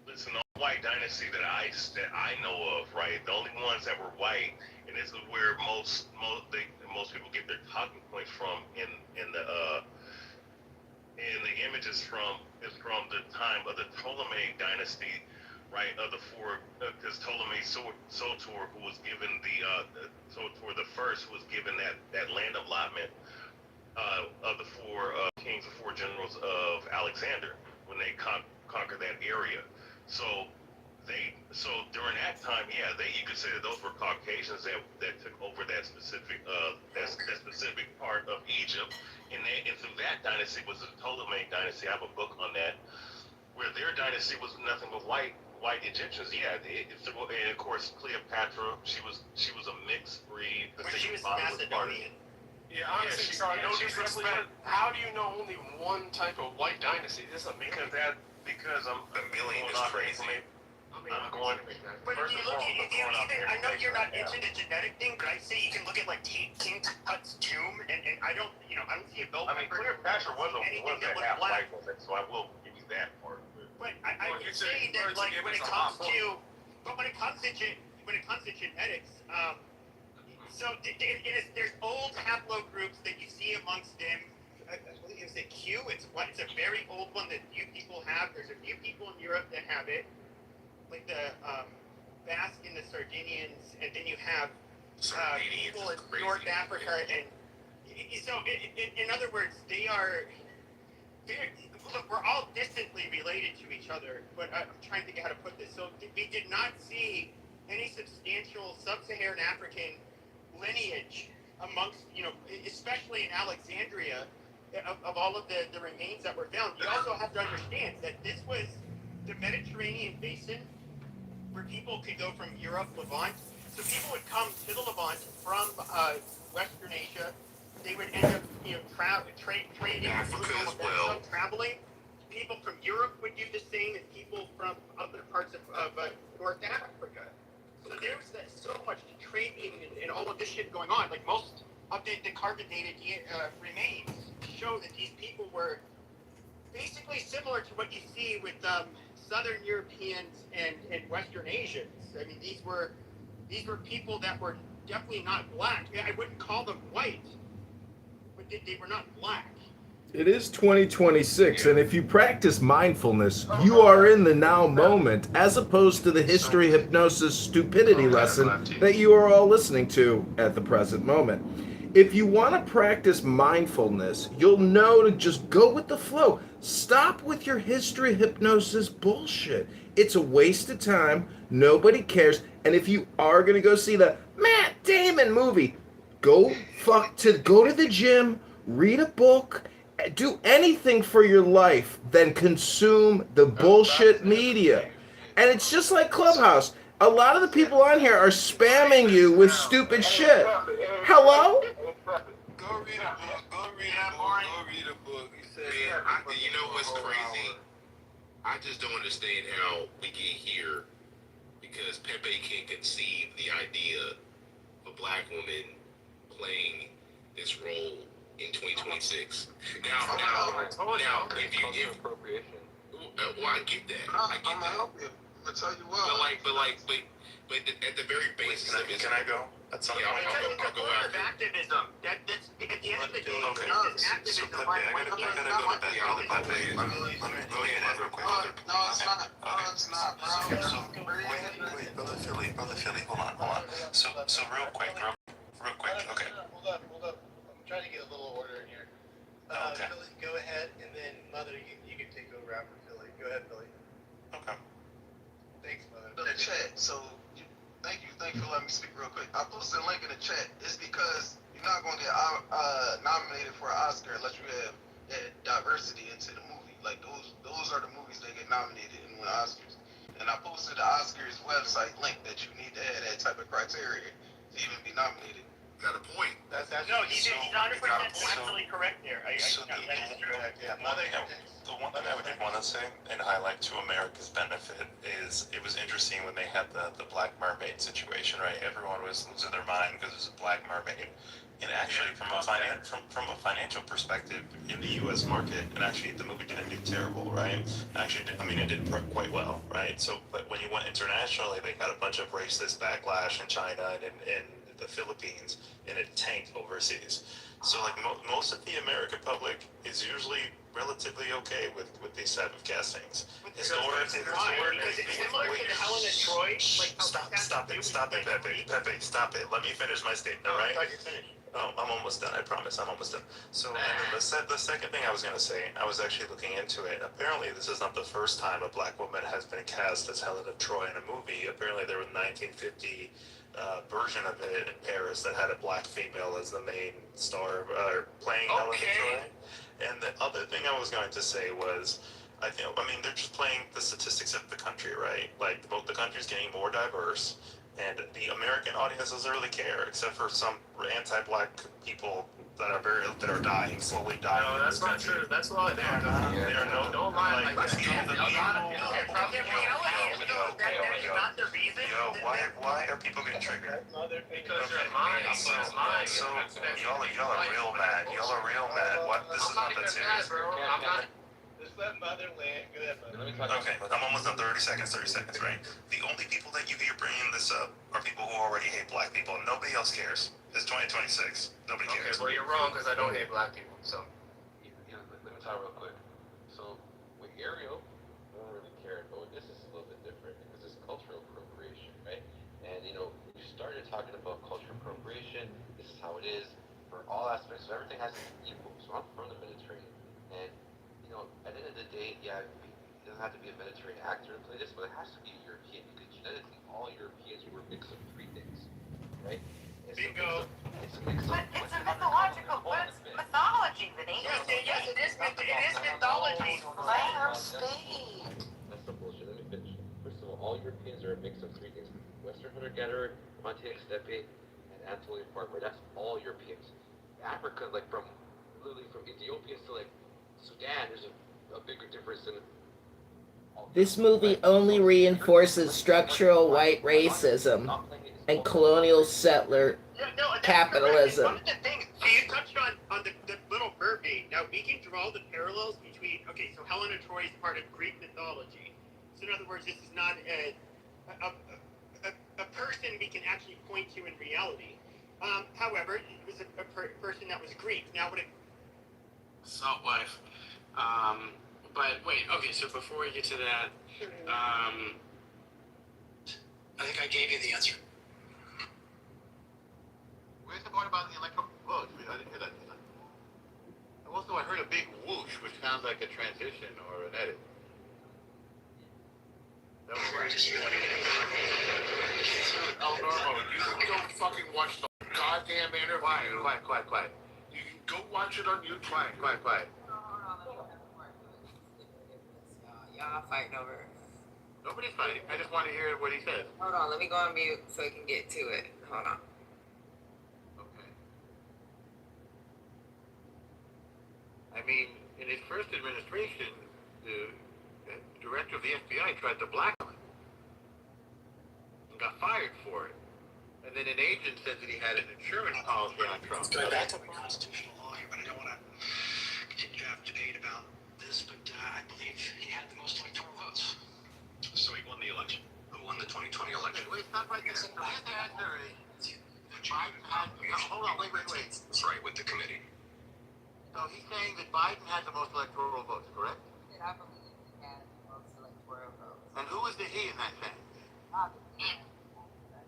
listen, the only white dynasty that I know of, right? The only ones that were white, and this is where most people get their talking points from in the images is from the time of the Ptolemaic dynasty, right? Of the four, because Ptolemy Soter, who was given Soter the first, was given that land allotment of the four kings, the four generals of Alexander when they conquered that area. So during that time, you could say that those were Caucasians that took over that specific part of Egypt, and through that dynasty was the Ptolemaic dynasty. I have a book on that, where their dynasty was nothing but white Egyptians. And of course Cleopatra, she was a mixed breed. But she was Macedonian. Yeah, honestly, no disrespect. How do you know only one type of white dynasty? This is amazing. Because I'm a million is crazy. I'm going. But if you look I know you're not into the genetic thing, but I say you can look at like King Tut's tomb, and I don't see a bell pepper. Cleopatra was a half white woman, so I will give you that part. But I would say that like when it comes to genetics, so there's old haplogroups that you see amongst them. I believe it's a Q. It's a very old one that few people have. There's a few people in Europe that have it, like the Basque and the Sardinians, and then you have people in North Africa. And so, in other words, look, we're all distantly related to each other, but I'm trying to think how to put this. So we did not see any substantial sub-Saharan African lineage amongst, especially in Alexandria, of all of the remains that were found. You also have to understand that this was the Mediterranean basin where people could go from Europe, Levant. So people would come to the Levant from Western Asia. They would end up, trading. Africa as well. Traveling. People from Europe would do the same, and people from other parts of North Africa. So there was so much trading and all of this shit going on. Like most of the carbon dated remains show that these people were basically similar to what you see with Southern Europeans and Western Asians. I mean, these were people that were definitely not black. I wouldn't call them white, but they were not black. It is 2026, and if you practice mindfulness, you are in the now moment, as opposed to the history hypnosis stupidity lesson that you are all listening to at the present moment. If you want to practice mindfulness, you'll know to just go with the flow. Stop with your history hypnosis bullshit. It's a waste of time. Nobody cares. And if you are going to go see the Matt Damon movie, go to the gym, read a book, do anything for your life than consume the bullshit media. And it's just like Clubhouse. A lot of the people on here are spamming you with stupid shit. Hello? Go read a book. You know what's crazy? I just don't understand how we get here because Pepe can't conceive the idea of a black woman playing this role in 2026. Now, if you appropriation. Well, I get that. I'm gonna help you. I'm gonna tell you what. But at the very basis of it. Can I go? That's something I'll go after. Activism. That's at the end of the day. Okay. It's So activism. Pepe, I gotta go with that. Let me go ahead real quick. No, it's not. No, it's not, bro. Wait, brother Philly, hold on. So real quick, okay. Hold up. I'm trying to get a little order in here. Okay. Philly, go ahead, and then Mother, you can take over after Philly. Go ahead, Philly. Okay. Thanks, Mother. Chat. So, thank you. if you let me speak real quick. I posted a link in the chat. It's because you're not going to get nominated for an Oscar unless you have diversity into the movie. Like those are the movies that get nominated and win Oscars. And I posted the Oscars website link that you need to have that type of criteria to even be nominated. Got a point. He's 100% absolutely correct there. The one thing I would want to say and highlight to America's benefit is it was interesting when they had the Black Mermaid situation, right? Everyone was losing their mind because it was a Black Mermaid. And actually, from a financial perspective, in the U.S. market, and actually the movie didn't do terrible, right? Actually, it did quite well, right? So, but when you went internationally, they got a bunch of racist backlash in China and in the Philippines, and it tanked overseas. So, like most of the American public is usually relatively okay with these type of castings. Similar to Helen of Troy. Stop it, Pepe, stop it. Let me finish my statement, right? I thought you finished. Oh, I'm almost done. I promise. I'm almost done. So, and then the second thing I was going to say, I was actually looking into it. Apparently, this is not the first time a black woman has been cast as Helen of Troy in a movie. Apparently, there was a 1950 version of it in Paris that had a black female as the main star playing Helen of Troy. And the other thing I was going to say was, they're just playing the statistics of the country, right? Like, the country's getting more diverse. And the American audience doesn't really care, except for some anti-black people that are dying, slowly dying. No, that's not true. That's a lot. There are no. Don't lie. Why are people getting triggered? Because they're mine. So y'all are real mad. What? This is not that serious. I'm not. Just let Mother land. Go ahead, Mother. Okay, I'm almost done. 30 seconds, right? The only people that you're bringing this up are people who already hate black people. Nobody else cares. It's 2026. Nobody cares. Okay, well, you're wrong because I don't hate black people, so. Let me talk real quick. So, with Ariel, I don't really care, but with this is a little bit different because it's cultural appropriation, right? And, when you started talking about cultural appropriation, this is how it is for all aspects. So everything has to be equal. So I'm from the Mediterranean. And, at the end of the day, yeah, it doesn't have to be a Mediterranean actor to play this, but it has to be a European because genetically all Europeans were a mix of three things, right? Bingo. It's a mythological mythology, Vinny. Yes, it is mythology. Let her speak. That's some bullshit. Let me finish. First of all Europeans are a mix of three things: Western hunter-gatherer, Pontic steppe, and Anatolian farmer. That's all Europeans. Africa, like literally from Ethiopia to Sudan, there's a bigger difference than. This movie only reinforces structural white racism and colonial settler capitalism. One of the things, so you touched on the Little Mermaid. Now, we can draw the parallels between, so Helen of Troy is part of Greek mythology. So in other words, this is not a person we can actually point to in reality. However, it was a person that was Greek. Now, Salt wife. But wait, okay, so before we get to that, I think I gave you the answer. Where's the part about the electro vote? I didn't hear that. Also, I heard a big whoosh, which sounds like a transition or an edit. That was right. El Normo, you can go fucking watch the goddamn interview. Quiet. You can go watch it on YouTube. Quiet. Y'all fighting over. Nobody's fighting. I just want to hear what he says. Hold on, let me go on mute so I can get to it. Hold on. Okay. I mean, in his first administration, the director of the FBI tried to blackmail him and got fired for it. And then an agent said that he had an insurance policy on Trump. Going back to the constitutional law here, but I don't want to continue to have debate about this, but I believe he had the most electoral votes. So he won the election. Who won the 2020 election? Wait, stop right there. Here's the answer. Biden had, hold on, wait. That's right, with the committee. So he's saying that Biden had the most electoral votes, correct? I believe he had the most electoral votes. And who is the he in that sentence?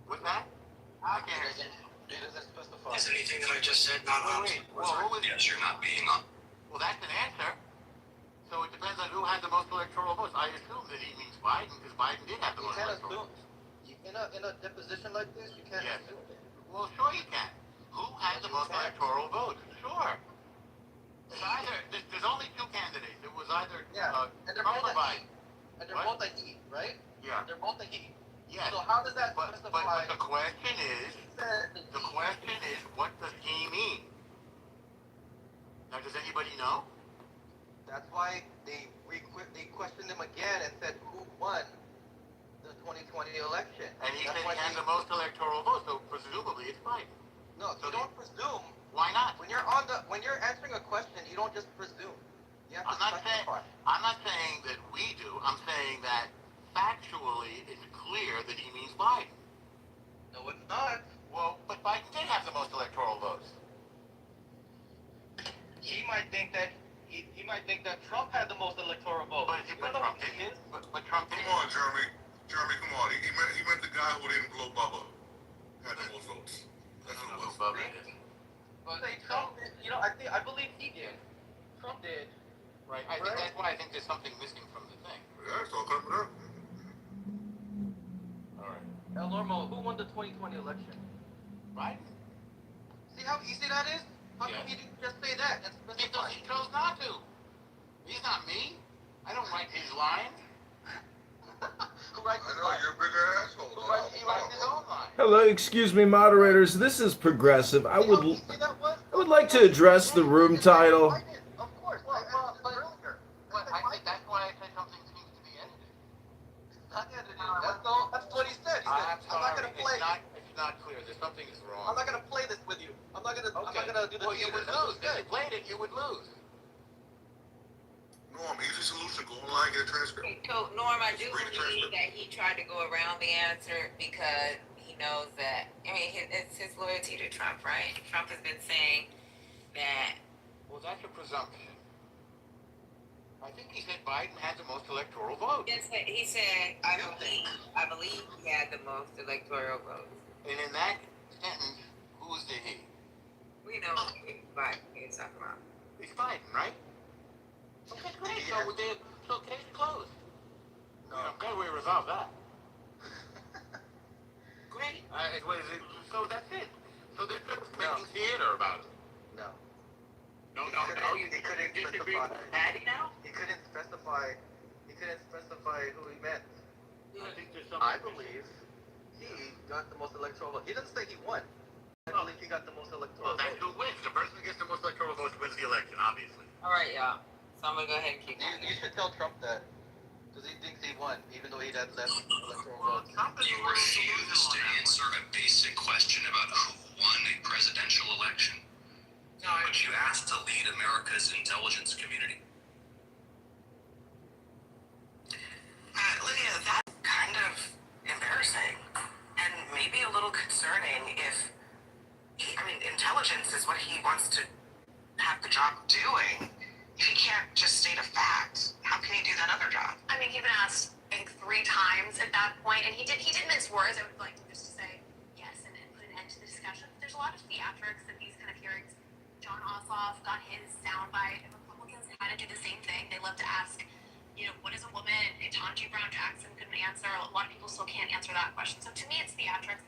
What's that? I can't hear you. It doesn't specify. Is anything that I just said not on? Well, who is Yes, you're not being on. Well, that's an answer. So it depends on who had the most electoral votes. I assume that he means Biden, because Biden did have the most electoral votes. You in a deposition like this, you can't Yes. assume it. Well, sure you can. Who had the most electoral votes? Sure. There's only two candidates. It was either and they're Trump both or a he. Biden. And they're What? both a he, right? Yeah. They're both a he. Yes. So how does that But justify? the question is, what does he mean? Now, does anybody know? That's why they questioned him again and said who won the 2020 election. And he said he has the most electoral votes, so presumably it's Biden. No, you don't presume. Why not? When you're answering a question, you don't just presume. You have to I'm not saying that we do. I'm saying that factually it's clear that he means Biden. No, it's not. Well, but Biden did have the most electoral votes. He might think that Trump had the most electoral votes. But Trump didn't. But Trump didn't. Come on, Jeremy. Jeremy, come on. He meant the guy who didn't blow Bubba had the most votes. That's what it was. Bubba did. But Trump, I believe he did. Trump did. Right. I think that's why I think there's something missing from the thing. Yeah, it's all coming up. All right. El Normo, who won the 2020 election? Biden. See how easy that is? How Yeah. come he didn't just say that and specify? He chose not to. He's not me. I don't write his lines. Who writes his lines? You're a bigger asshole. He writes his own lines. Hello, excuse me, moderators. This is progressive. I would like to address the room title. Of course. I asked it earlier. But I think that's why I said something seems to be edited. Not edited. That's what he said. He said, I'm not gonna play. It's not clear. There's something is wrong. I'm not gonna play this with you. I'm not gonna do the Well, you would lose. If you played it, you would lose. Norm, easy solution. Go online, get a transcript. So, Norm, I do believe that he tried to go around the answer because he knows that, it's his loyalty to Trump, right? Trump has been saying that. Well, that's a presumption. I think he said Biden had the most electoral votes. He said, I believe he had the most electoral votes. And in that sentence, who's the he? We know Biden he's talking about. It's Biden, right? Okay, great. So case closed. No, I'm glad we resolved that. Great. So that's it. So there's no making theater about it. No. No. You disagree with Patty now? He couldn't specify who he meant. I think there's something. I believe he got the most electoral votes. He didn't say he won. I believe he got the most electoral Well, that's votes. who wins. The person who gets the most electoral votes wins the election, obviously. All right, y'all. So I'm going to go ahead and keep going. You should tell Trump that. Because he thinks he won, even though he had less electoral votes. You refuse to answer a basic question about who won a presidential election. But you asked to lead America's intelligence community. Lydia, that's kind of embarrassing. And maybe a little concerning if intelligence is what he wants to have the job doing. If he can't just state a fact, how can he do that other job? I mean, he'd been asked, I think, 3 times at that point, and he did mince words. I would like just to say yes and put an end to the discussion. There's a lot of theatrics at these kind of hearings. John Ossoff got his soundbite, and Republicans kind of do the same thing. They love to ask, what is a woman? And Ketanji Brown Jackson couldn't answer. A lot of people still can't answer that question. So to me, it's theatrics.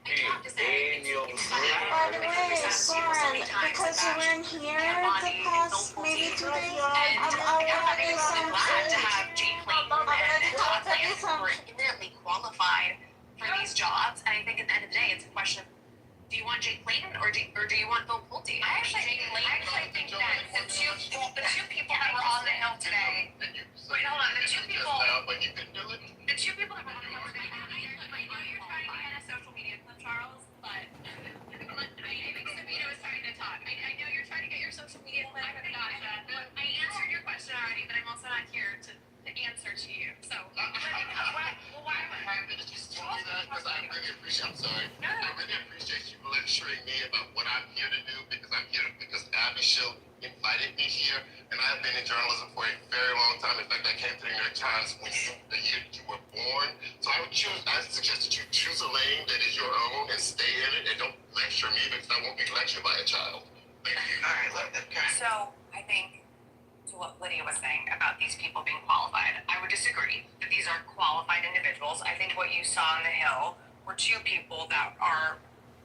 I do have to say, by the way, Lauren, because you weren't here the past maybe 2 days, I want to do some glad to have Jane Clayton and Todd Lance who are eminently qualified for these jobs. And I think at the end of the day, it's a question of, do you want Jake Clayton or do you want Bill Pulte? I actually think that the two people that were on the Hill today. Wait, hold on. The two people that were on the Hill today. I know you're trying to get a social media clip, Charles, but I think Sabina was trying to talk. I know you're trying to get your social media clip. I answered your question already, but I'm also not here to answer to you. So, why am I? Just tell me that because I really appreciate. I'm sorry. No. I really appreciate you lecturing me about what I'm here to do because I'm here because Abby Show invited me here, and I've been in journalism for a very long time. In fact, I came to the New York Times the year you were born. So I suggest that you choose a lane that is your own and stay in it, and don't lecture me because I won't be lectured by a child. Thank you. All right, so I think to what Lydia was saying about these people being qualified, I would disagree that these are qualified individuals. I think what you saw on the Hill were two people that are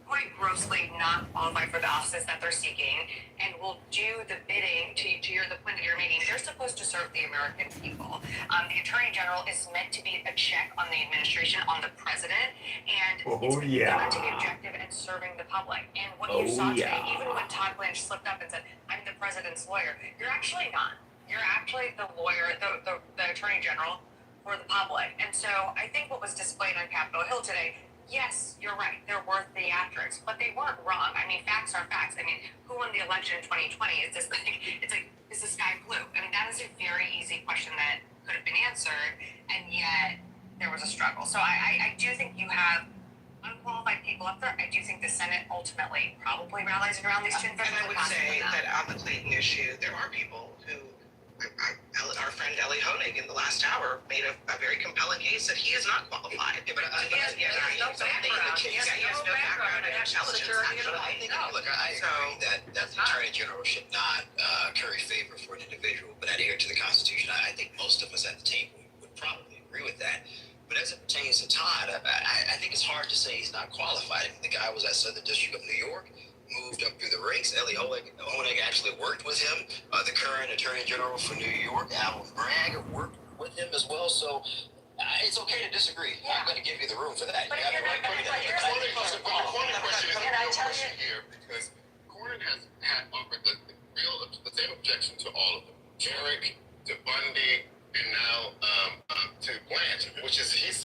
quite grossly not qualified for the offices that they're seeking and will do the bidding to the point that you're making. They're supposed to serve the American people. The Attorney General is meant to be a check on the administration, on the president, and it's meant to be objective and serving the public. And what you saw today, even when Todd Blanche slipped up and said, I'm the president's lawyer, you're actually not. You're actually the lawyer, the Attorney General for the public. And so I think what was displayed on Capitol Hill today, yes, you're right, they're worth theatrics, but they weren't wrong. I mean, facts are facts. I mean, who won the election in 2020? Is the sky blue? I mean, that is a very easy question that could have been answered, and yet there was a struggle. So I do think you have unqualified people up there. I do think the Senate ultimately probably rallies around these two individuals. And I would say that on the Clayton issue, there are people who, our friend Ellie Honig in the last hour made a very compelling case that he is not qualified. Yeah, but he has no background. He has no background in intelligence. I think, look, I agree that the Attorney General should not curry favor for an individual, but adhere to the Constitution. I think most of us at the table would probably agree with that. But as it pertains to Todd, I think it's hard to say he's not qualified. I mean, the guy was at Southern District of New York, moved up through the ranks. Ellie Honig actually worked with him. The current Attorney General for New York, Alvin Bragg, worked with him as well. So it's okay to disagree. Yeah. I'm going to give you the room for that. But you have the right to do that. Funny question is here because Cornyn has had offered the same objection to all of them. Jarek, to Bundy, and now to Blanche, which is he's